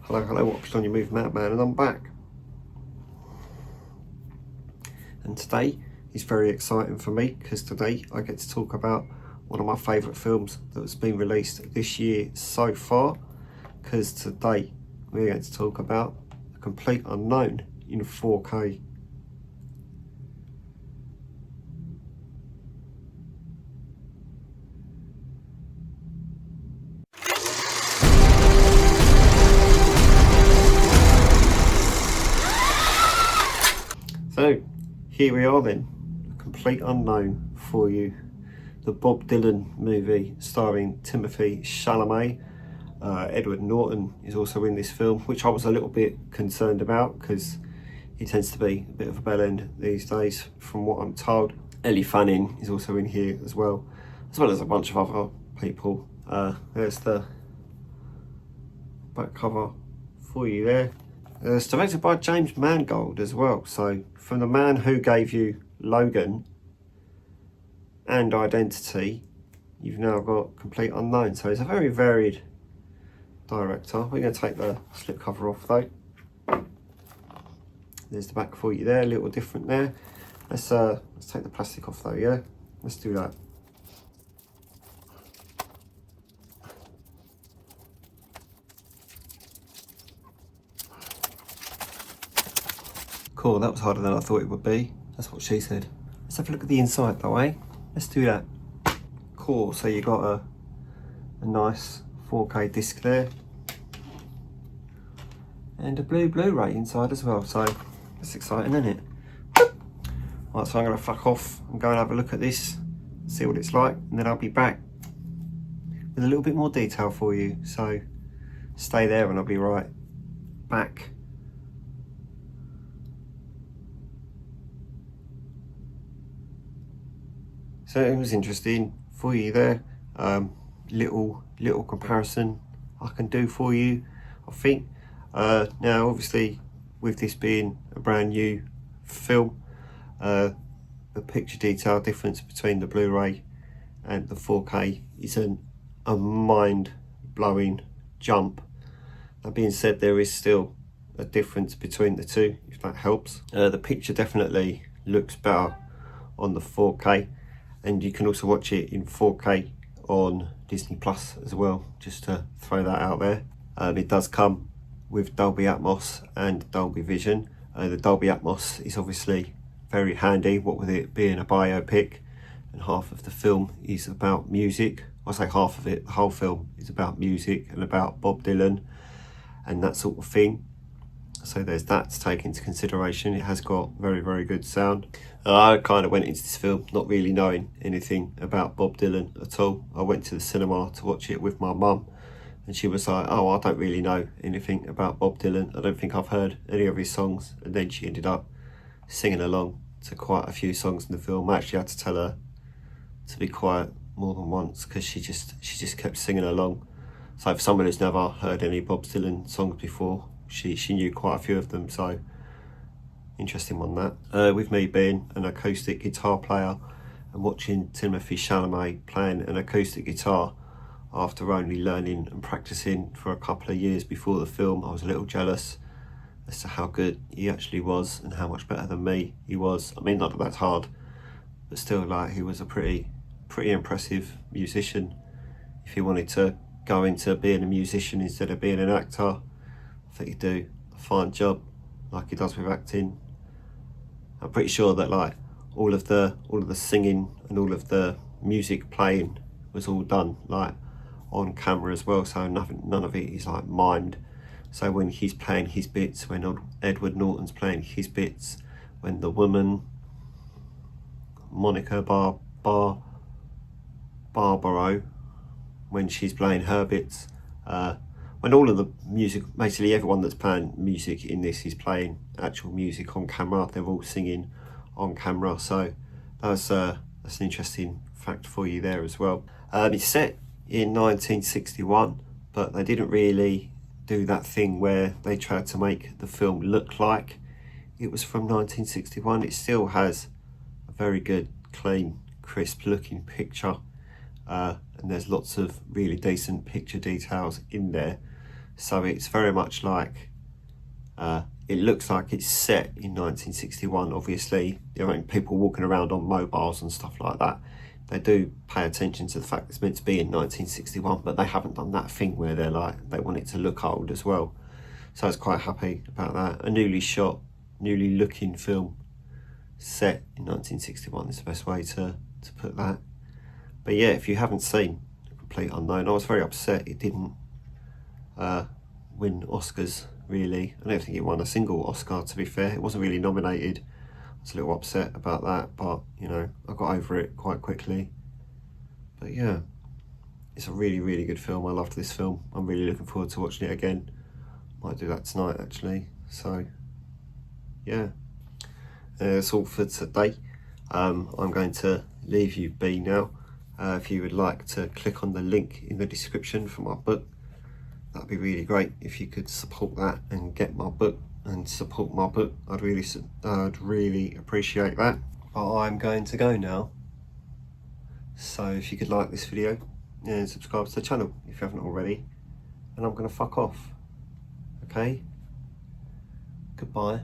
Hello, watching on your move, Madman, and I'm back. And today is very exciting for me because today I get to talk about one of my favourite films that's been released this year so far. Because today we're going to talk about A Complete Unknown in 4K. So here we are then, A Complete Unknown for you. The Bob Dylan movie starring Timothée Chalamet. Edward Norton is also in this film, which I was a little bit concerned about because he tends to be a bit of a bellend these days from what I'm told. Ellie Fanning is also in here as well as a bunch of other people. There's the back cover for you there. It's directed by James Mangold as well, so from the man who gave you Logan and Identity, you've now got Complete Unknown. So it's a very varied director. We're going to take the slipcover off though. There's the back for you there, a little different there. Let's take the plastic off though, yeah? Let's do that. Cool, that was harder than I thought it would be. That's what she said. Let's have a look at the inside though, eh? Let's do that. Cool, so you got a nice 4K disc there. And a blue Blu-ray inside as well, so that's exciting, isn't it? Right, so I'm gonna fuck off and go and have a look at this, see what it's like, and then I'll be back with a little bit more detail for you. So stay there and I'll be right back. So it was interesting for you there. Little comparison I can do for you, I think. Now obviously with this being a brand new film, the picture detail difference between the Blu-ray and the 4K isn't a mind-blowing jump. That being said, there is still a difference between the two, if that helps. The picture definitely looks better on the 4K, and you can also watch it in 4K on Disney Plus as well, just to throw that out there. It does come with Dolby Atmos and Dolby Vision. The Dolby Atmos is obviously very handy, what with it being a biopic and half of the film is about music. I say half of it, the whole film is about music and about Bob Dylan and that sort of thing. So there's that to take into consideration. It has got very good sound. I kind of went into this film not really knowing anything about Bob Dylan at all. I went to the cinema to watch it with my mum and she was like, oh, I don't really know anything about Bob Dylan. I don't think I've heard any of his songs. And then she ended up singing along to quite a few songs in the film. I actually had to tell her to be quiet more than once because she just kept singing along. So for someone who's never heard any Bob Dylan songs before, she knew quite a few of them, so interesting one that. With me being an acoustic guitar player and watching Timothée Chalamet playing an acoustic guitar after only learning and practicing for a couple of years before the film, I was a little jealous as to how good he actually was and how much better than me he was. I mean, not that that's hard, but still, like, he was a pretty impressive musician. If he wanted to go into being a musician instead of being an actor, I think he'd do a fine job like he does with acting. I'm pretty sure that like all of the singing and all of the music playing was all done like on camera as well, so none of it is like mimed. So when he's playing his bits, when Edward Norton's playing his bits, when the woman Monica Barbaro, when she's playing her bits, when all of the music, basically everyone that's playing music in this is playing actual music on camera. They're all singing on camera, so that's an interesting fact for you there as well. It's set in 1961, but they didn't really do that thing where they tried to make the film look like it was from 1961. It still has a very good, clean, crisp looking picture, and there's lots of really decent picture details in there. So it's very much like, it looks like it's set in 1961. Obviously, there ain't people walking around on mobiles and stuff like that. They do pay attention to the fact it's meant to be in 1961, but they haven't done that thing where they're like, they want it to look old as well. So I was quite happy about that. A newly shot, newly looking film set in 1961 is the best way to put that. But yeah, if you haven't seen The Complete Unknown, I was very upset it didn't win Oscars, really. I don't think it won a single Oscar, to be fair. It wasn't really nominated. I was a little upset about that, but you know, I got over it quite quickly. But yeah, it's a really, really good film. I loved this film. I'm really looking forward to watching it again. Might do that tonight, actually. So yeah, that's all for today. I'm going to leave you be now. If you would like to click on the link in the description for my book, that'd be really great if you could support that and get my book and support my book. I'd really appreciate that. But I'm going to go now. So if you could like this video and subscribe to the channel if you haven't already, and I'm going to fuck off. Okay? Goodbye.